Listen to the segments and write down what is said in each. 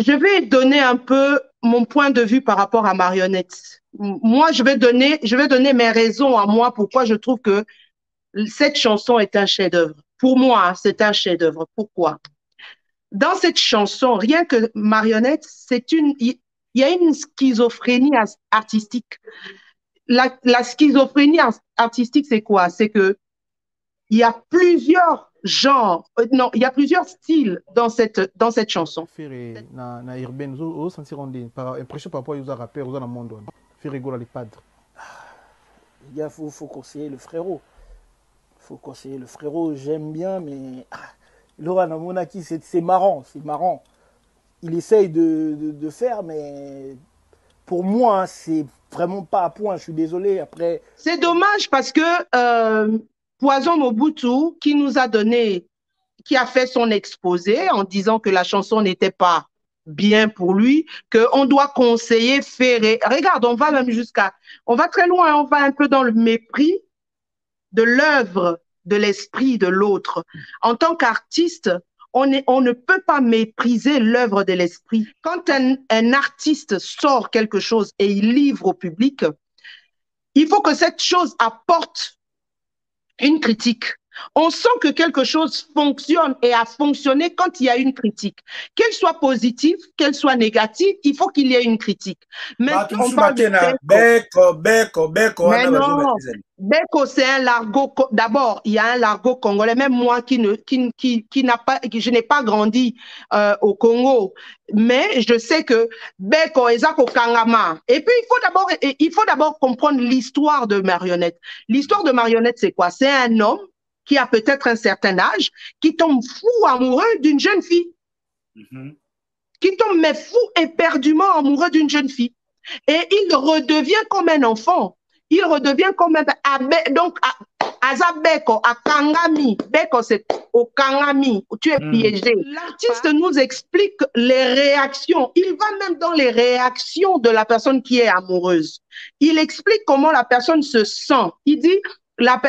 Je vais donner un peu mon point de vue par rapport à Marionnette. Moi, je vais donner mes raisons à moi pourquoi je trouve que cette chanson est un chef-d'œuvre. Pour moi, hein, c'est un chef-d'œuvre. Pourquoi? Dans cette chanson, rien que Marionnette, il y a une schizophrénie artistique. La schizophrénie artistique, c'est quoi? C'est que il y a plusieurs genres, non, il y a plusieurs styles dans cette chanson. Faire na urbaine au sentir on dit par impression par rapport aux rappeurs aux dans le monde faire rigoler les padres. Faut conseiller le frérot. Faut conseiller le frérot, j'aime bien, mais Laura Namonaki, c'est marrant, c'est marrant. Il essaye de faire, mais pour moi, c'est vraiment pas à point. Je suis désolé. Après, C'est dommage parce que Poison Mobutu, qui nous a donné, qui a fait son exposé en disant que la chanson n'était pas bien pour lui, qu'on doit conseiller Ferré. Regarde, on va même on va très loin, on va un peu dans le mépris de l'œuvre, de l'esprit de l'autre. En tant qu'artiste, on ne peut pas mépriser l'œuvre de l'esprit. Quand un artiste sort quelque chose et il livre au public, il faut que cette chose apporte une critique. On sent que quelque chose fonctionne et a fonctionné quand il y a une critique. Qu'elle soit positive, qu'elle soit négative, il faut qu'il y ait une critique. Mais on parle de Beko, mais non, Beko, c'est un largot. D'abord, il y a un largot congolais. Même moi qui n'a pas, je n'ai pas grandi au Congo, mais je sais que Beko est au Kangama. Et puis, il faut d'abord comprendre l'histoire de Marionnette. L'histoire de Marionnette, c'est quoi? C'est un homme qui a peut-être un certain âge, qui tombe fou amoureux d'une jeune fille. Qui tombe mais fou éperdument amoureux d'une jeune fille. Et il redevient comme un enfant. Il redevient comme un... Donc, à Beko, à Kangami, Beko, c'est au Kangami, où tu es piégé. L'artiste nous explique les réactions. Il va même dans les réactions de la personne qui est amoureuse. Il explique comment la personne se sent. Il dit, donc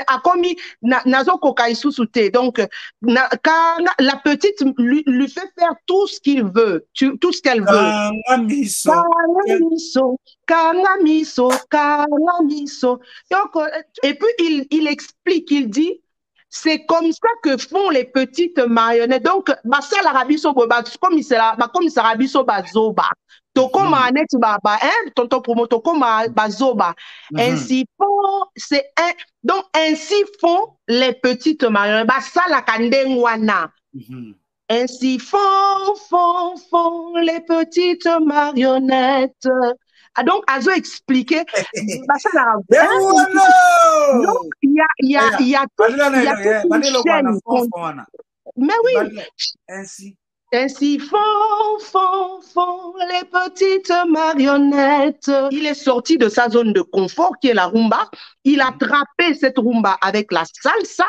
la petite lui fait faire tout ce qu'il veut, tout ce qu'elle veut. Et puis il explique, il dit c'est comme ça que font les petites marionnettes. Donc, Bassa l'Arabiso Boba, comme il s'Arabiso Bazoba. Toko manette baba, hein, tonton promo, toko bazoba. Ainsi font, donc ainsi font les petites marionnettes. Bassa la kandengwana. Ainsi font les petites marionnettes. Ah, donc, Azo expliquait, Bassa la donc, il y a toute une chaîne. Mais oui, ainsi font les petites marionnettes. Il est sorti de sa zone de confort qui est la rumba. Il a trappé cette rumba avec la salsa,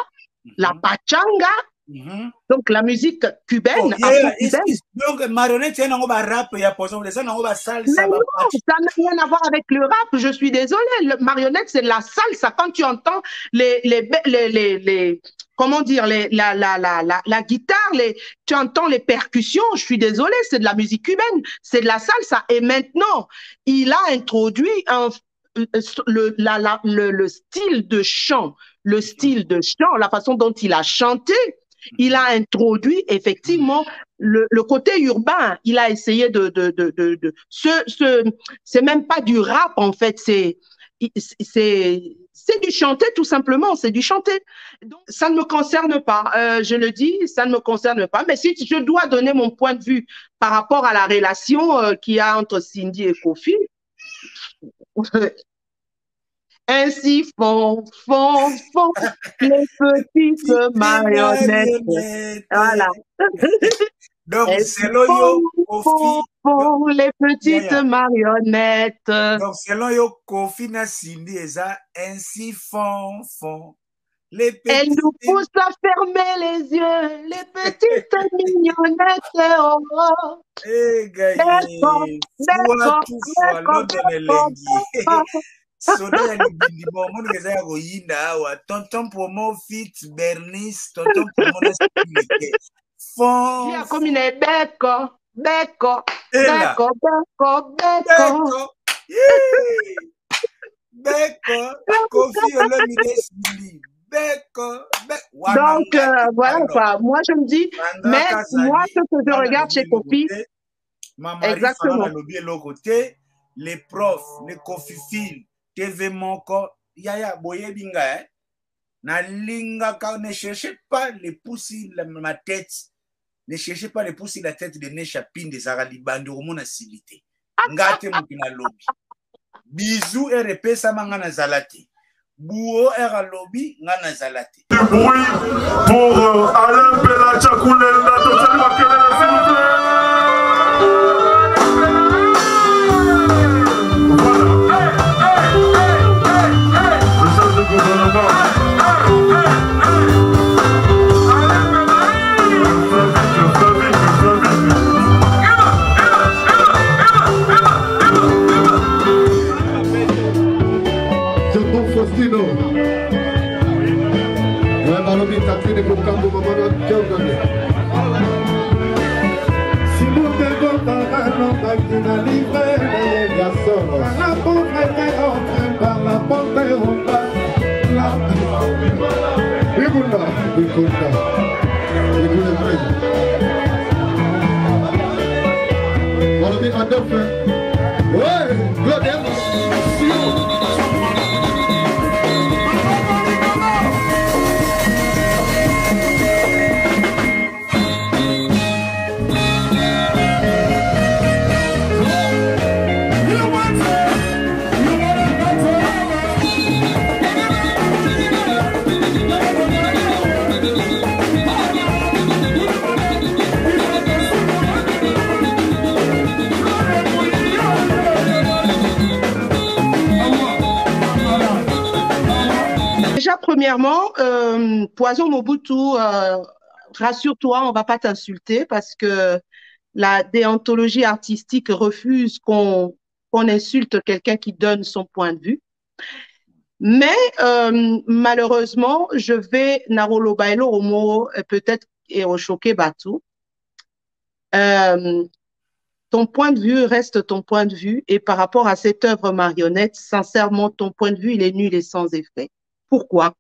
la pachanga, donc la musique cubaine. Donc, marionnette, c'est un rap, il y a poisson, c'est un salsa. Mais non, ça n'a rien à voir avec le rap, je suis désolée. Le marionnette, c'est la salsa. Quand tu entends comment dire, la guitare, tu entends les percussions, je suis désolée, c'est de la musique cubaine, c'est de la salsa. Et maintenant, il a introduit le style de chant, la façon dont il a chanté. Il a introduit effectivement le côté urbain. Il a essayé c'est même pas du rap en fait, c'est du chanter tout simplement, c'est du chanter. Donc, ça ne me concerne pas, je le dis, ça ne me concerne pas. Mais si je dois donner mon point de vue par rapport à la relation qu'il y a entre Cindy et Kofi, ainsi font les petites marionnettes. Voilà. Donc, selon yo, font les petites marionnettes. Donc, selon yo, Kofi na Cindy, ainsi font les petites. Elle nous pousse à fermer les yeux, les petites mignonnettes. Oh. Eh, gagné. Soda ya libindimo moni eza ya koyinda awa tonton promo fit Bernice tonton promo na simike fond comme une beko là, Beko, beko, beko. Beko. Yeah. Beko. Kofi Olomide Sili. Beko. Donc, voilà quoi. Moi, je me dis, mais moi, ce que je regarde chez Kofi, exactement. Les profs, les Kofi Fil, TV Monko, Yaya Boye Binga, na linga, ne cherchez pas les poussis ma tête, ne cherchez pas les poussis la tête de Nechapin des Aralibandi au monde acidité. Ngate mukina lobby. Bisous RP Samangana Zalati. Bouo era lobby ngana Zalati. Du bruit pour Alain Bella Tchakoulenda, Totali Makelele, s'il vous plaît. Déjà, premièrement, Poison Mobutu, rassure-toi, on ne va pas t'insulter parce que la déontologie artistique refuse qu'on insulte quelqu'un qui donne son point de vue. Mais malheureusement, je vais Narolo Bailo Omo peut-être et au choqué Batou. Ton point de vue reste ton point de vue et par rapport à cette œuvre marionnette, sincèrement, ton point de vue, il est nul et sans effet. Pourquoi?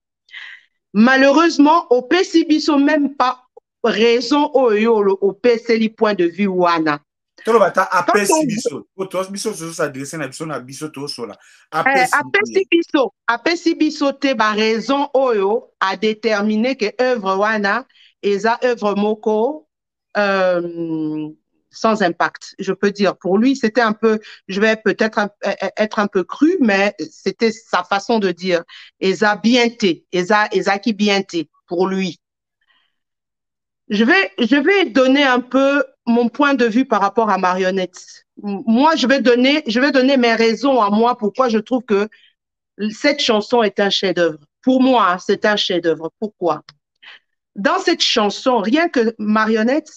Malheureusement, au PCB, même pas raison au PCL point de vue Wana. APCBiso te ba raison oyo a déterminé que œuvre Wana et sa œuvre Moko sans impact. Je peux dire, pour lui, c'était un peu, je vais peut-être être un peu cru, mais c'était sa façon de dire. Eza bien té, Eza qui bien té, pour lui. Je vais donner un peu mon point de vue par rapport à Marionnette. Moi, je vais donner mes raisons à moi pourquoi je trouve que cette chanson est un chef-d'œuvre. Pour moi, c'est un chef-d'œuvre. Pourquoi? Dans cette chanson, rien que Marionnette,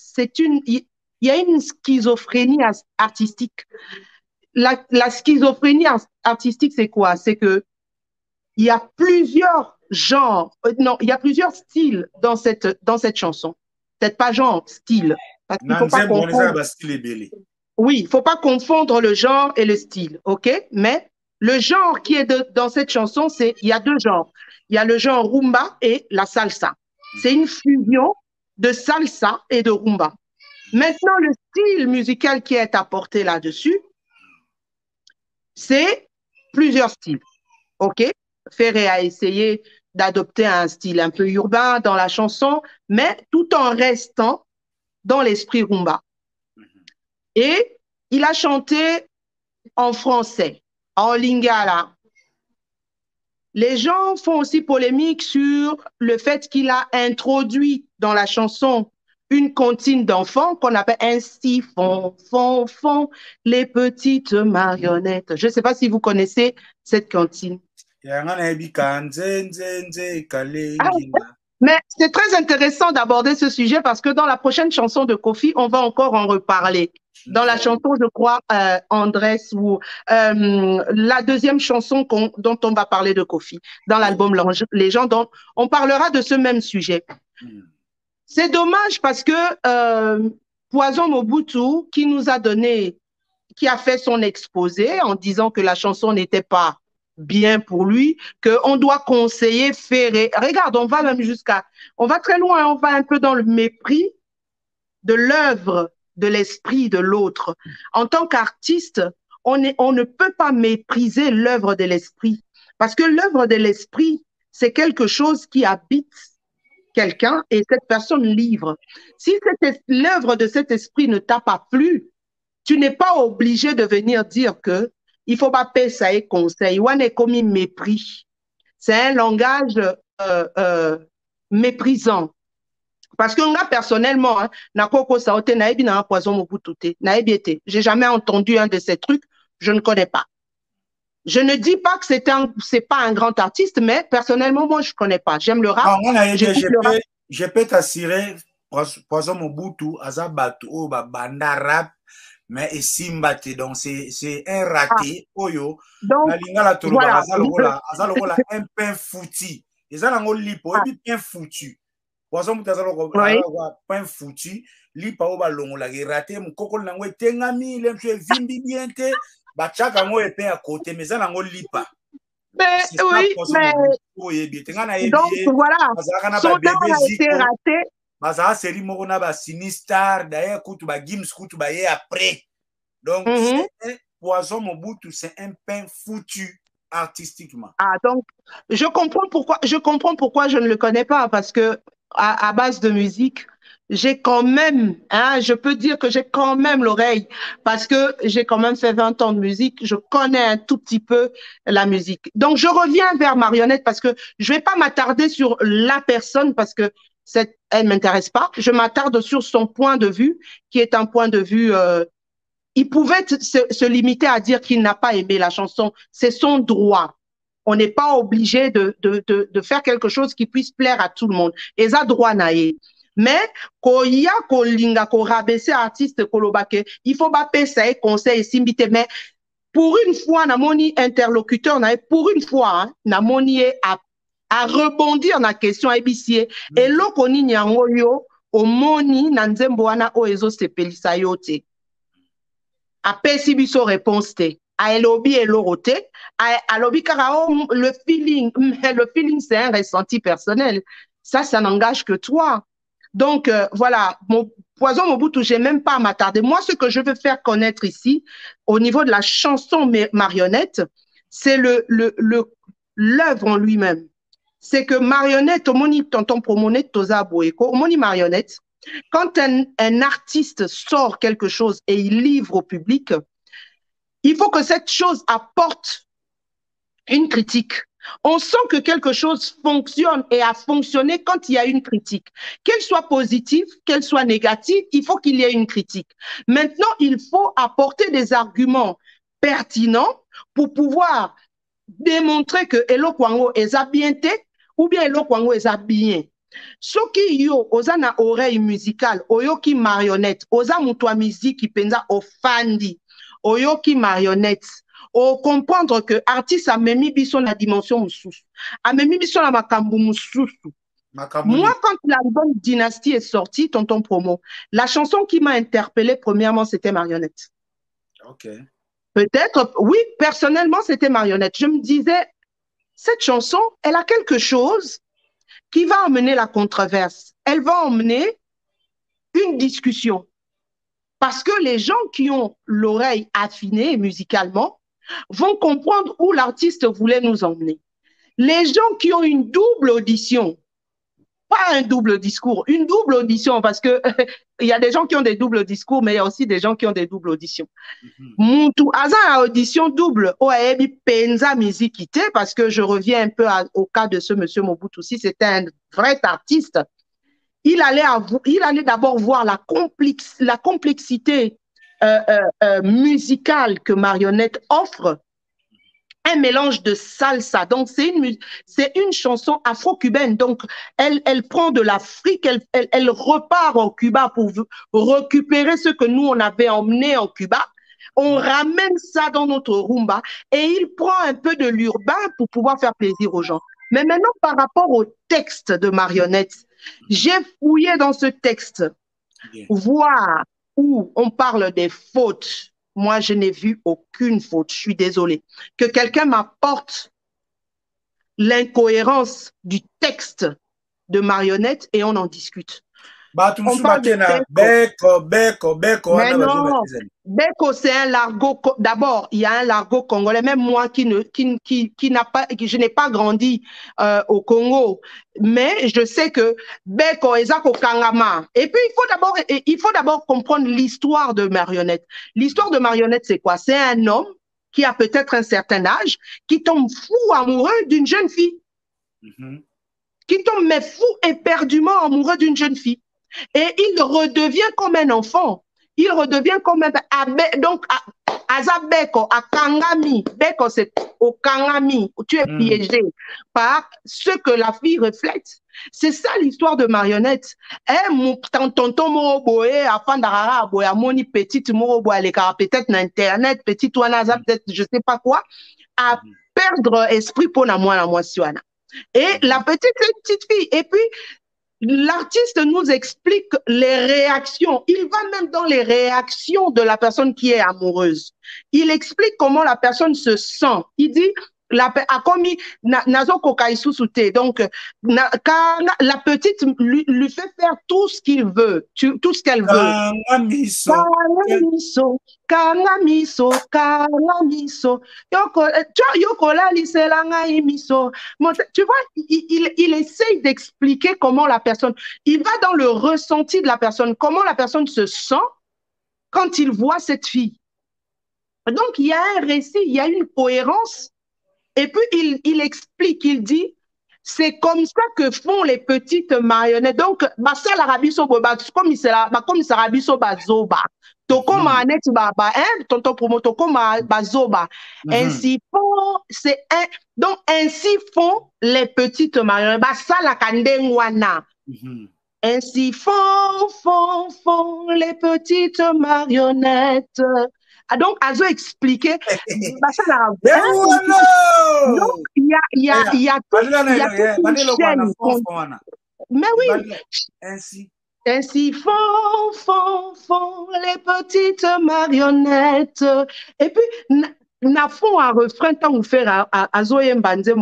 il y a une schizophrénie artistique. La schizophrénie artistique, c'est quoi? C'est que il y a plusieurs genres, non, il y a plusieurs styles dans cette chanson. Peut-être pas genre, style. Parce qu'il faut pas confondre. Oui, il faut pas confondre le genre et le style, ok? Mais le genre qui est dans cette chanson, il y a deux genres. Il y a le genre rumba et la salsa. C'est une fusion de salsa et de rumba. Maintenant, le style musical qui est apporté là-dessus, c'est plusieurs styles. OK? Ferré a essayé d'adopter un style un peu urbain dans la chanson, mais tout en restant dans l'esprit rumba. Et il a chanté en français, en lingala. Les gens font aussi polémique sur le fait qu'il a introduit dans la chanson une comptine d'enfants qu'on appelle ainsi font les petites marionnettes. Je ne sais pas si vous connaissez cette comptine. Mais c'est très intéressant d'aborder ce sujet parce que dans la prochaine chanson de Kofi, on va encore en reparler. Dans la chanson, je crois, Andrés, ou la deuxième chanson dont on va parler de Kofi, dans l'album Les gens, on parlera de ce même sujet. C'est dommage parce que Poison Mobutu qui nous a donné, qui a fait son exposé en disant que la chanson n'était pas bien pour lui, qu'on doit conseiller Ferré. Regarde, on va même on va très loin, on va un peu dans le mépris de l'œuvre, de l'esprit de l'autre. En tant qu'artiste, on ne peut pas mépriser l'œuvre de l'esprit, parce que l'œuvre de l'esprit, c'est quelque chose qui habite quelqu'un et cette personne livre. Si l'œuvre de cet esprit ne t'a pas plu, tu n'es pas obligé de venir dire que il faut pas payer ça et conseil. On est comme un mépris. C'est un langage méprisant. Parce que moi, personnellement, j'ai jamais entendu un de ces trucs, je ne connais pas. Je ne dis pas que c'est pas un grand artiste, mais personnellement, moi, je connais pas. J'aime le rap. Je peux t'assurer, Poison Mobutu, Azabatu, Banda rap, mais Simbate, donc c'est un raté, Oyo, donc, voilà. Azalola, un pain foutu. Ils ont un lipo, un pain foutu. Poison Mobutu, Azalola, pain foutu, lipa oba longo la raté, mon coco n'angwe tengami, l'emche vimbi biente, bachaka ngo épée à côté, mais ça n'ango lipa. Mais oui, mais donc voilà, son temps a été raté. Baza série morona ba Sinistar d'ailleurs kutu ba Gims kutu ba ye après. Donc Poison Mobutu c'est un pain foutu artistiquement. Ah donc je comprends pourquoi je ne le connais pas, parce que à base de musique, j'ai quand même, je peux dire que j'ai quand même l'oreille, parce que j'ai quand même fait 20 ans de musique, je connais un tout petit peu la musique. Donc je reviens vers Marionnette, parce que je vais pas m'attarder sur la personne, parce que elle m'intéresse pas. Je m'attarde sur son point de vue, qui est un point de vue, il pouvait se limiter à dire qu'il n'a pas aimé la chanson. C'est son droit. On n'est pas obligé de faire quelque chose qui puisse plaire à tout le monde. Et ça, droit naïe. Mais, koya kolinga ko rabaisser artiste kolobake, il faut pas payer ça et conseil simbite. Mais, pour une fois, namoni interlocuteur naïe, pour une fois, namoni à rebondir dans la question ABC et l'okoni nyango yo omoni na nzembo wana o ezo sepelisa yo te. Apesi biso réponse te. A elobi elorote, a lobi kara le feeling c'est un ressenti personnel. Ça n'engage que toi. Donc voilà, mon Poison Mobutu, j'ai même pas à m'attarder. Moi, ce que je veux faire connaître ici, au niveau de la chanson Marionnette, c'est l'œuvre en lui-même. C'est que Marionnette, omoni tonton promonette toza boeko, omoni Marionnette, quand un artiste sort quelque chose et il livre au public, il faut que cette chose apporte une critique. On sent que quelque chose fonctionne et a fonctionné quand il y a une critique. Qu'elle soit positive, qu'elle soit négative, il faut qu'il y ait une critique. Maintenant, il faut apporter des arguments pertinents pour pouvoir démontrer que Elo Kwango est bien ou bien Elo Kwango est bien. Soki yo oza na oreille musicale, oyoki Marionnette, oza mutua musique qui penza ofandi, oyoki Marionnette, o comprendre que artiste a memi biso la dimension mususu, a memi biso la makambu mususu. Moi, quand l'album Dynastie est sorti, tonton promo, la chanson qui m'a interpellée premièrement, c'était Marionnette. Ok. Peut-être, oui, personnellement, c'était Marionnette. Je me disais, cette chanson, elle a quelque chose qui va emmener la controverse. Elle va emmener une discussion. Parce que les gens qui ont l'oreille affinée musicalement vont comprendre où l'artiste voulait nous emmener. Les gens qui ont une double audition, pas un double discours, une double audition, parce que il y a des gens qui ont des doubles discours, mais il y a aussi des gens qui ont des doubles auditions. Moutou, Aza audition double, Oaebi Penza Mizikite, parce que je reviens un peu au cas de ce monsieur Mobutu aussi, c'était un vrai artiste. Il allait d'abord voir la complexité musicale que Marionnette offre, un mélange de salsa. Donc, c'est une chanson afro-cubaine. Donc, elle prend de l'Afrique, elle repart en Cuba pour récupérer ce que nous, on avait emmené en Cuba. On ramène ça dans notre rumba et il prend un peu de l'urbain pour pouvoir faire plaisir aux gens. Mais maintenant, par rapport au texte de Marionnette, j'ai fouillé dans ce texte, voir où on parle des fautes, moi, je n'ai vu aucune faute. Je suis désolée. Que quelqu'un m'apporte l'incohérence du texte de Marionnette et on en discute. On parle de Beko. Mais non, Beko, c'est un largot. D'abord, il y a un largot congolais. Même moi qui n'a pas, je n'ai pas grandi au Congo, mais je sais que Beko est au Kangama. Et puis il faut d'abord comprendre l'histoire de Marionnette. L'histoire de Marionnette, c'est quoi? C'est un homme qui a peut-être un certain âge, qui tombe fou amoureux d'une jeune fille, qui tombe mais fou éperdument amoureux d'une jeune fille. Et il redevient comme un enfant. Il redevient comme un... Donc, à Beko, à Kangami, Beko, c'est au Kangami, où tu es piégé par ce que la fille reflète. C'est ça l'histoire de Marionnette. Tonton Moroboe, afin d'arara, boya moni petite Moroboe, les peut-être n'internet, petite Wanaza, peut-être je sais pas quoi, à perdre esprit pour la moi suana. Et la petite fille. Et puis, l'artiste nous explique les réactions. Il va même dans les réactions de la personne qui est amoureuse. Il explique comment la personne se sent. Il dit, donc, quand la petite lui fait faire tout ce qu'il veut, tout ce qu'elle veut. Tu vois, il essaye d'expliquer comment la personne, il va dans le ressenti de la personne, comment la personne se sent quand il voit cette fille. Donc, il y a un récit, il y a une cohérence. Et puis, il explique, il dit, c'est comme ça que font les petites marionnettes. Donc, ça l'Arabie Saoudite, comme ça l'Arabie Saoudite, toko manette baba, tonton promo toko bazoba. Ainsi font, donc ainsi font les petites marionnettes. Ça la kandengwana. Ainsi font les petites marionnettes. Donc, Azo expliqué, donc, il y a toute une chaîne. Mais oui, ainsi font les petites marionnettes. Et puis, na fond un refrain, tant vous faire Azo Mbandze,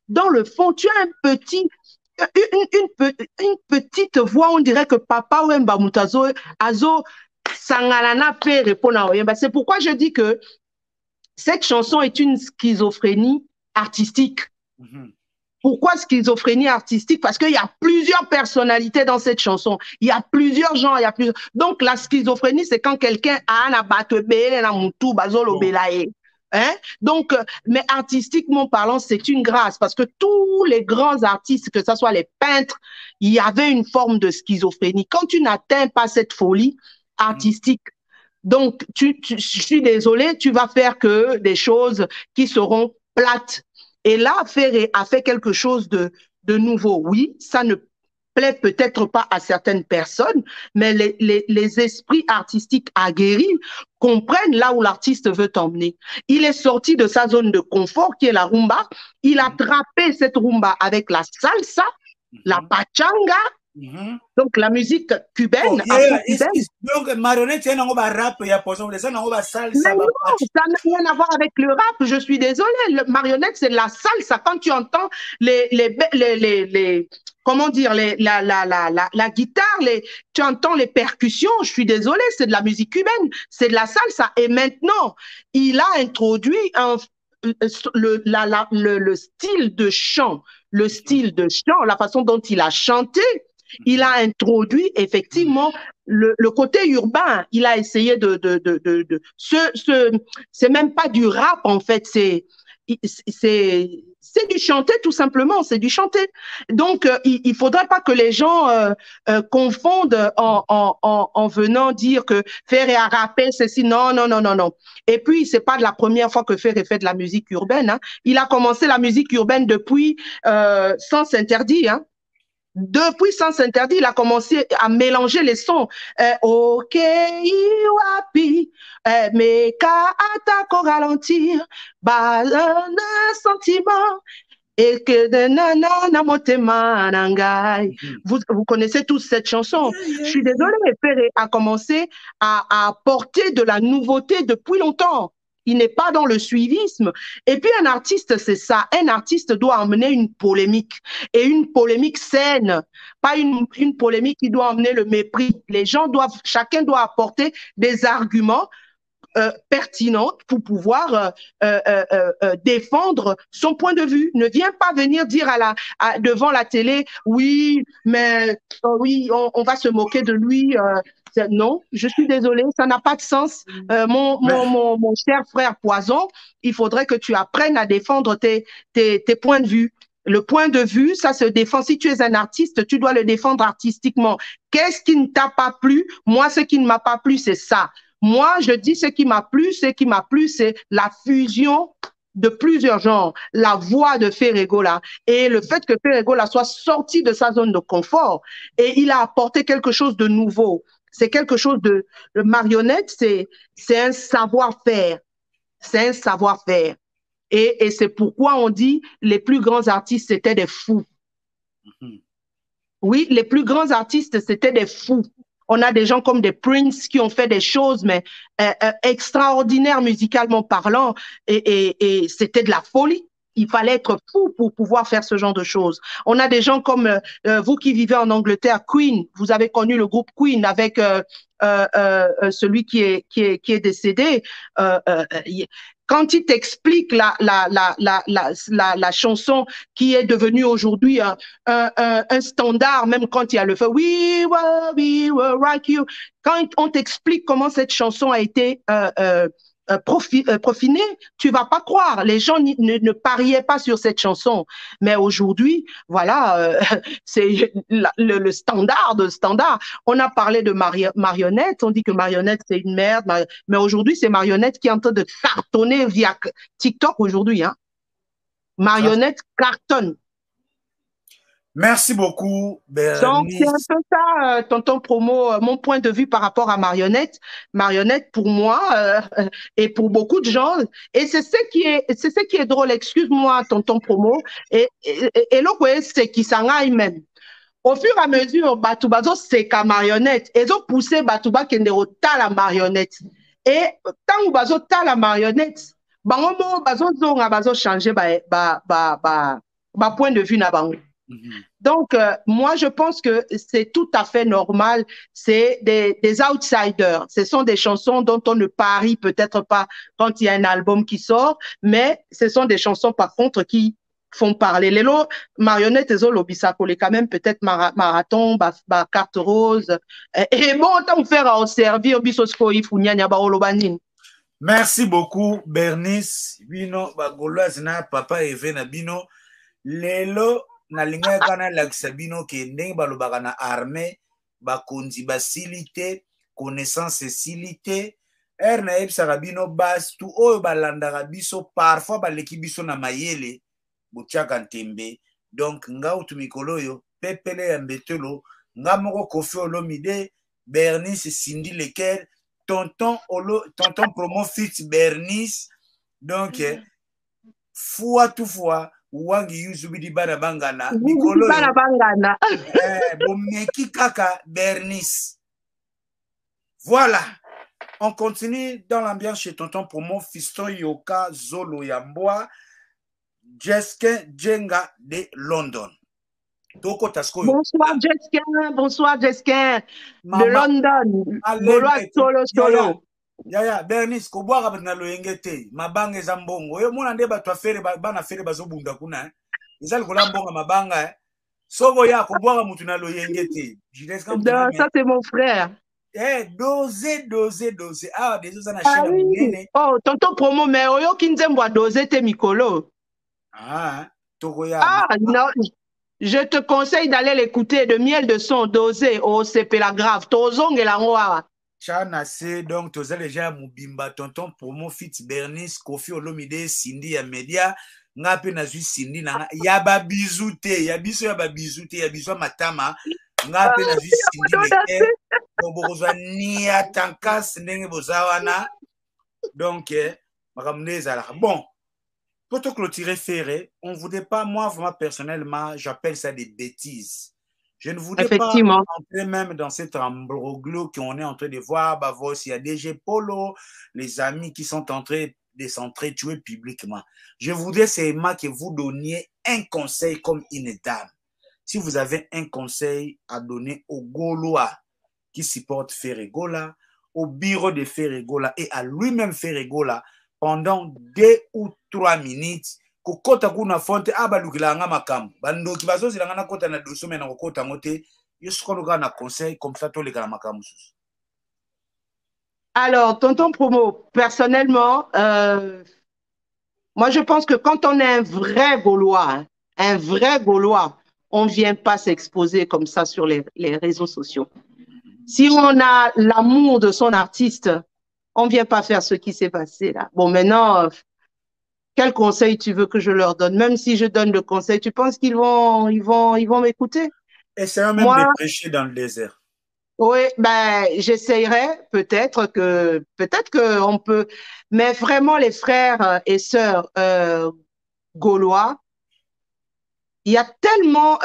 dans le fond, tu as une petite voix, on dirait que papa ou Mbamutazo, Azo, Sangalana fait répondre à Oyemba. C'est pourquoi je dis que cette chanson est une schizophrénie artistique. Pourquoi schizophrénie artistique? Parce qu'il y a plusieurs personnalités dans cette chanson. Il y a plusieurs genres, il y a plusieurs... Donc, la schizophrénie, c'est quand quelqu'un a un abatebele na mutu bazolo belaye. Hein? Donc, mais artistiquement parlant, c'est une grâce parce que tous les grands artistes, que ce soit les peintres, il y avait une forme de schizophrénie. Quand tu n'atteins pas cette folie artistique, donc, je suis désolée, tu vas faire que des choses qui seront plates. Et là, Ferré a fait quelque chose de nouveau. Oui, ça ne plaît peut-être pas à certaines personnes, mais les esprits artistiques aguerris comprennent là où l'artiste veut t'emmener. Il est sorti de sa zone de confort, qui est la rumba. Il a trappé cette rumba avec la salsa, la pachanga, donc la musique cubaine. Donc, Marionnette, il y a un rap, il y a ça n'a rien à voir avec le rap, je suis désolée. Le Marionnette, c'est la salsa. Quand tu entends comment dire, la guitare, tu entends les percussions, je suis désolée, c'est de la musique cubaine, c'est de la salsa. Et maintenant, il a introduit le style de chant, la façon dont il a chanté. Il a introduit effectivement le côté urbain. Il a essayé c'est même pas du rap en fait, c'est du chanter tout simplement, c'est du chanter. Donc il faudrait pas que les gens confondent en venant dire que Ferré a rappé ceci. Non. Et puis c'est pas de la première fois que Ferré fait de la musique urbaine. Hein. Il a commencé la musique urbaine depuis Sens Interdit. Hein. Depuis Sens Interdit, il a commencé à mélanger les sons. Ok, Iwapi, Meka Atako ralentir, un sentiment. Et que de nana motema nangai. Vous connaissez tous cette chanson. Je suis désolée, Ferré a commencé à apporter de la nouveauté depuis longtemps. Il n'est pas dans le suivisme. Et puis un artiste, c'est ça. Un artiste doit emmener une polémique. Et une polémique saine. Pas une polémique qui doit emmener le mépris. Les gens doivent, chacun doit apporter des arguments pertinentes pour pouvoir défendre son point de vue. Ne viens pas venir dire devant la télé, oui, mais oui, on va se moquer de lui. Non, je suis désolée, ça n'a pas de sens. Mon cher frère Poison, il faudrait que tu apprennes à défendre tes points de vue. Le point de vue, ça se défend. Si tu es un artiste, tu dois le défendre artistiquement. Qu'est-ce qui ne t'a pas plu? Moi, ce qui ne m'a pas plu, c'est ça. Moi, je dis ce qui m'a plu. Ce qui m'a plu, c'est la fusion de plusieurs genres, la voix de Ferregola et le fait que Ferregola soit sorti de sa zone de confort et il a apporté quelque chose de nouveau. C'est quelque chose de marionnette, c'est un savoir-faire. C'est un savoir-faire. Et c'est pourquoi on dit les plus grands artistes, c'était des fous. Oui, les plus grands artistes, c'était des fous. On a des gens comme des Prince qui ont fait des choses, mais extraordinaires musicalement parlant, et c'était de la folie. Il fallait être fou pour pouvoir faire ce genre de choses. On a des gens comme vous qui vivez en Angleterre, Queen. Vous avez connu le groupe Queen avec celui qui est décédé. Quand il t'explique la chanson qui est devenue aujourd'hui un standard, même quand il y a le fait We will rock you, quand on t'explique comment cette chanson a été profinée, tu vas pas croire. Les gens ne pariaient pas sur cette chanson. Mais aujourd'hui, voilà, c'est le standard de standard. On a parlé de Marionnette, on dit que Marionnette c'est une merde, mais aujourd'hui c'est Marionnette qui est en train de cartonner via TikTok aujourd'hui. Hein. Marionnette cartonne. Merci beaucoup, Bernice. Donc, c'est un peu ça, tonton Promo, mon point de vue par rapport à Marionnette. Marionnette, pour moi, et pour beaucoup de gens, et c'est ce qui est drôle, excuse-moi, tonton Promo, et là, c'est qui s'en aille même. Au fur et à mesure, Batoubazo, c'est qu'à Marionnette, ils ont poussé Batouba Kendero ta la marionnette. Et tant que Bazo ta la marionnette, Bazo changer point de vue na bango. Donc, moi, je pense que c'est tout à fait normal. C'est des outsiders. Ce sont des chansons dont on ne parie peut-être pas quand il y a un album qui sort, mais ce sont des chansons, par contre, qui font parler. Les lots, marionnettes et zolobisako, les quand même peut-être marathon, carte rose. Et bon, autant faire à servir bisosko ifunyanya ba olobanin. Merci beaucoup, Bernice. Bino, Gauloise na papa Eve na bino. Lelo, na linga kana lakisa bino ke ndenge balobaka na armée bakonzi basilité connaissance silité na ebisaka bino basi tu oyo balandaka biso parfois baleki biso na mayele botiaka ntembe. Donc nga utu mikolo oyo pepele ya mbetelo nga moko Koffi Olomide, Bernice Cindy Lekel, tonton Promo Fit Bernice. Donc fois tout fois Wangi Yuzubidi bana bangana mikolo bana bangana bomeki kaka Bernice. Voilà, on continue dans l'ambiance chez tonton Promo Fiston Yoka Zolo Yamboa Jeskin Jenga de London. Bonsoir Jeskin de London. Gauloise solo. Yaya Bernice ko boaka na loyengete mabanga zambongo yo mona nde bato afere bana fere bazobunda kuna ezali kolambonga mabanga soko ya ko boaka mutu na loyengete. Ça c'est mon frère. Dosé ah déjà ça na china munene. Oh tonton Promo mais oyo kinzembo dosé te mikolo. Toko ya. Non, je te conseille d'aller l'écouter de Miel de Son dosé au CP la grave tozong et la ngoa. Chana c'est donc tous les gens mubimba tonton Promo Fit Bernice Koffi Olomide Cindy ya media ngape na zui Cindy na ya ba bizute ya biso ya ba bizute ya biso matama ngape na zui Cindy Lekel bokozwa ni atankas ndenge bozawana donc makamneza la bon Pour te clôturer, Ferré, on ne voudrait pas, moi, personnellement, j'appelle ça des bêtises. Je ne voudrais pas entrer même dans cet ambroglio qu'on est en train de voir. Bah, voici, il y a DG Polo, les amis qui sont en train de s'entretuer publiquement. Je voudrais seulement que vous donniez un conseil comme une dame. Si vous avez un conseil à donner aux Gaulois qui supportent Ferregola, au bureau de Ferregola et à lui-même Ferregola, pendant 2 ou 3 minutes, kokota kuna fonte abalukila nga makambo bandoki bazozila na kota na dosso mena kokota ngote yosukoluka na conseil comme ça to lekala makambo. Alors tonton Promo, personnellement moi je pense que quand on est un vrai Gaulois, on ne vient pas s'exposer comme ça sur les réseaux sociaux. Si on a l'amour de son artiste, on ne vient pas faire ce qui s'est passé là. Bon, maintenant, quel conseil tu veux que je leur donne? Même si je donne le conseil, tu penses qu'ils vont m'écouter? Essayons même de prêcher dans le désert. Oui, ben, j'essayerai, peut-être qu'on peut, mais vraiment les frères et sœurs gaulois, il y a tellement,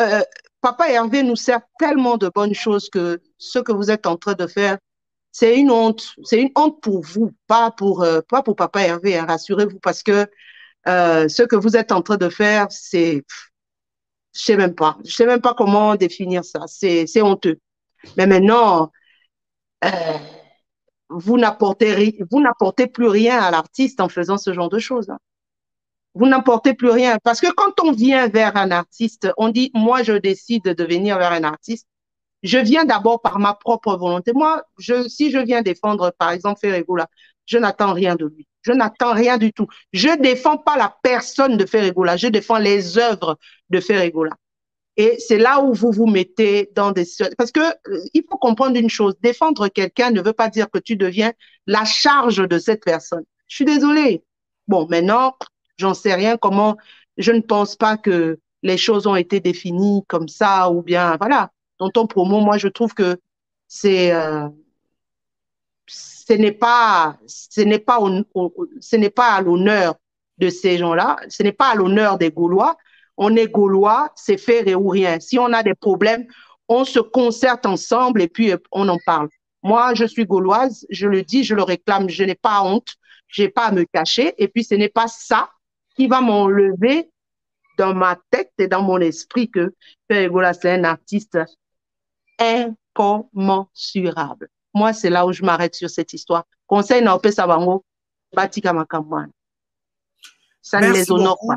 Papa Hervé nous sert tellement de bonnes choses que ce que vous êtes en train de faire, c'est une honte pour vous, pas pour Papa Hervé, hein, rassurez-vous, parce que ce que vous êtes en train de faire, c'est, je sais même pas comment définir ça, c'est honteux. Mais maintenant, vous n'apportez plus rien à l'artiste en faisant ce genre de choses. Hein. Vous n'apportez plus rien. Parce que quand on vient vers un artiste, on dit, moi, je décide de venir vers un artiste. Je viens d'abord par ma propre volonté. Moi, si je viens défendre, par exemple, Ferregola, je n'attends rien de lui. Je n'attends rien du tout. Je ne défends pas la personne de Ferregola. Je défends les œuvres de Ferregola. Et c'est là où vous vous mettez dans des... Parce que il faut comprendre une chose. Défendre quelqu'un ne veut pas dire que tu deviens la charge de cette personne. Je suis désolée. Bon, maintenant, j'en sais rien comment... Je ne pense pas que les choses ont été définies comme ça ou bien... Voilà. Dans ton promo, moi, je trouve que ce n'est pas à l'honneur de ces gens-là. Ce n'est pas à l'honneur des Gaulois. On est Gaulois, c'est faire ou rien. Si on a des problèmes, on se concerte ensemble et puis on en parle. Moi, je suis Gauloise, je le dis, je le réclame, je n'ai pas honte, je n'ai pas à me cacher. Et puis, ce n'est pas ça qui va m'enlever dans ma tête et dans mon esprit que Ferregola, c'est un artiste incommensurable. Moi, c'est là où je m'arrête sur cette histoire. Conseil Naopé Sabango, Batika Makamwan. Ça ne les honore pas.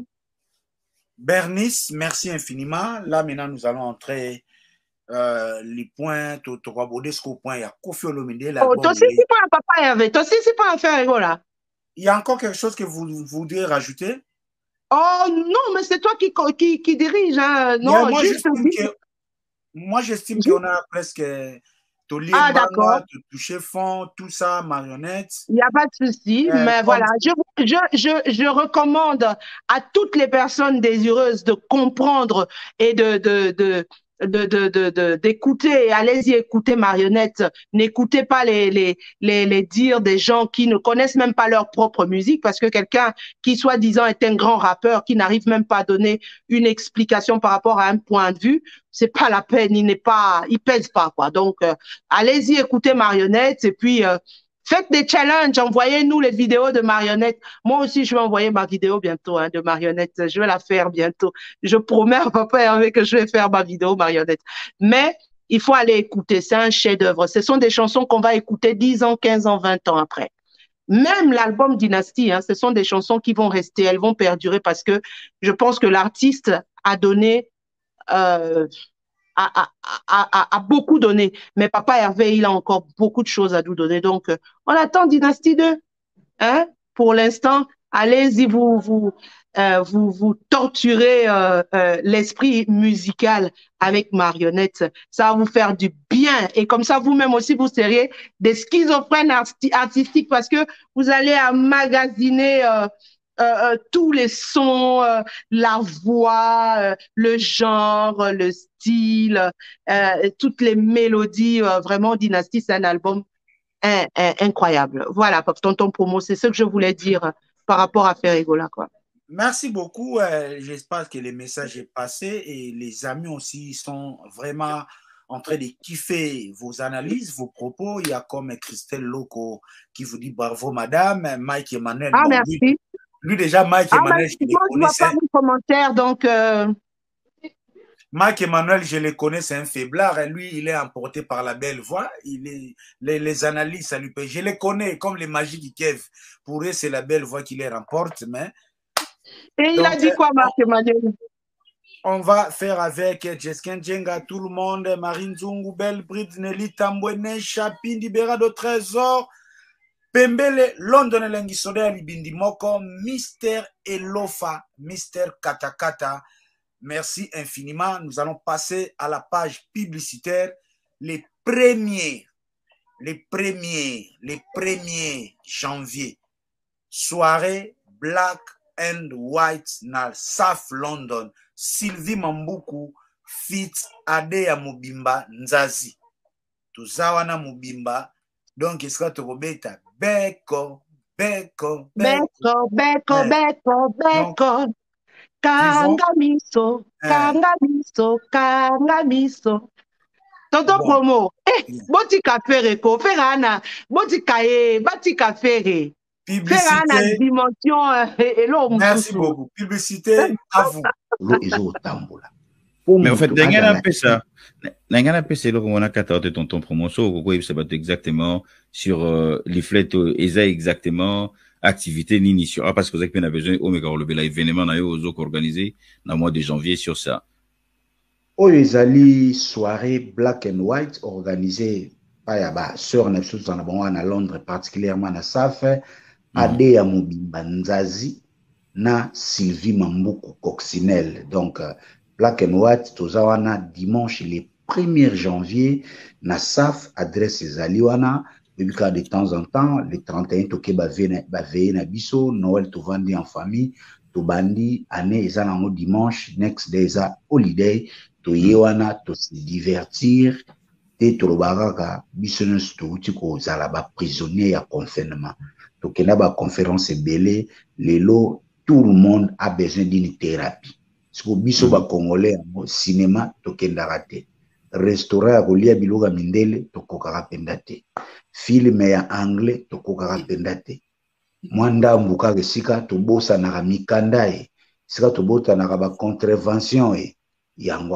Bernice, merci infiniment. Là, maintenant, nous allons entrer les points, tu vas aborder ce point. Il y a Kofi Olomide. Oh, toi aussi, c'est pas un papa Hervé. Toi aussi, c'est pas un Ferregola. Il y a encore quelque chose que vous voudriez rajouter? Oh, non, mais c'est toi qui dirige. Hein. Non, moi, j'estime qu'on a presque d'accord. touché fond, tout ça, marionnette. Il n'y a pas de souci, mais voilà, je recommande à toutes les personnes désireuses de comprendre et d'écouter. Allez-y, écoutez Marionnette. N'écoutez pas les dires des gens qui ne connaissent même pas leur propre musique, parce que quelqu'un qui, soi-disant, est un grand rappeur, qui n'arrive même pas à donner une explication par rapport à un point de vue, c'est pas la peine, il pèse pas, quoi. Donc, allez-y, écoutez Marionnette, et puis, faites des challenges, envoyez-nous les vidéos de Marionnette. Moi aussi, je vais envoyer ma vidéo bientôt, hein, de Marionnette. Je vais la faire bientôt. Je promets à Papa Hervé que je vais faire ma vidéo Marionnette. Mais il faut aller écouter, c'est un chef-d'œuvre. Ce sont des chansons qu'on va écouter 10 ans, 15 ans, 20 ans après. Même l'album Dynastie, hein, ce sont des chansons qui vont rester, elles vont perdurer parce que je pense que l'artiste a donné... a beaucoup donné. Mais Papa Hervé, il a encore beaucoup de choses à nous donner. Donc, on attend Dynastie 2. Hein? Pour l'instant, allez-y, vous torturez l'esprit musical avec Marionnette. Ça va vous faire du bien. Et comme ça, vous-même aussi, vous seriez des schizophrènes artistiques parce que vous allez emmagasiner... tous les sons, la voix, le genre, le style, toutes les mélodies, vraiment, Dynastie, c'est un album incroyable. Voilà, tonton Promo, c'est ce que je voulais dire par rapport à Ferregola, quoi. Merci beaucoup. J'espère que le message est passé et les amis aussi sont vraiment en train de kiffer vos analyses, vos propos. Il y a comme Christelle Loco qui vous dit bravo madame, Mike Emmanuel. Ah, bon, merci. Lui déjà, Mike Emmanuel, je le Moi, je ne vois pas mon commentaire, donc... Mike Emmanuel, je le connais, c'est un faiblard. Lui, il est emporté par la belle voix. Les analyses, ça lui paye. Je le connais, comme les magies du Kev. Pour eux, c'est la belle voix qui les remporte. Mais... Et il a dit quoi, Marc Emmanuel? On va faire avec Jesken Djenga, tout le monde, Marine Zungu, Belle Bride, Nelly Tambouene, Chapi, Libera de Trésor, Pembele, London Lengisode, Libindi Moko, Mister Elofa, Mister Katakata. Merci infiniment. Nous allons passer à la page publicitaire. Les 1er janvier, soirée Black and White na SAF London. Sylvie Mambuku fit Adea Mobimba Nzazi. Tuzawana Mobimba. Donc, il sera Tobeta. Beko. Kangamiso. Toto promo. Boti café ko ferana, boti kae, bati café. Publicité. Dimension Merci beaucoup. Publicité à vous. Mais en fait, c'est là qu'on a 14 de tonton promotion, c'est exactement sur les flèches, exactement activité ni sur parce que vous avez besoin Omega le bel événement na yo organisé dans le mois de janvier sur ça. Oyezali soirée Black and White organisée par Yaba sœur Nepsus en Abon à Londres particulièrement à SAF Adea Mobimba Nzazi na Sylvie Mambuku Coccinelle. Donc Black and White tozawana dimanche le 1er janvier na SAF adresse Zaliwana. De temps en temps, le 31, toke baveye na biso, Noël to vandi en famille, to bandi, année eza nango dimanche, next day eza holiday, to yewana, to se divertir, te to lobaka biso nyonso touti kozala ba prisonnier ya confinement. Toke na ba conférence belé, lelo tout le monde a besoin d'une thérapie. Siko biso ba congolais au cinéma toke ndaraté. Restaurant ya kolia biloga mindele tokokaka penda te. Film ya anglais tokokaka penda te. Mwanda mbukaka sika tobosanaka mikanda e. Sika tobosanaka ba contravention e. Yango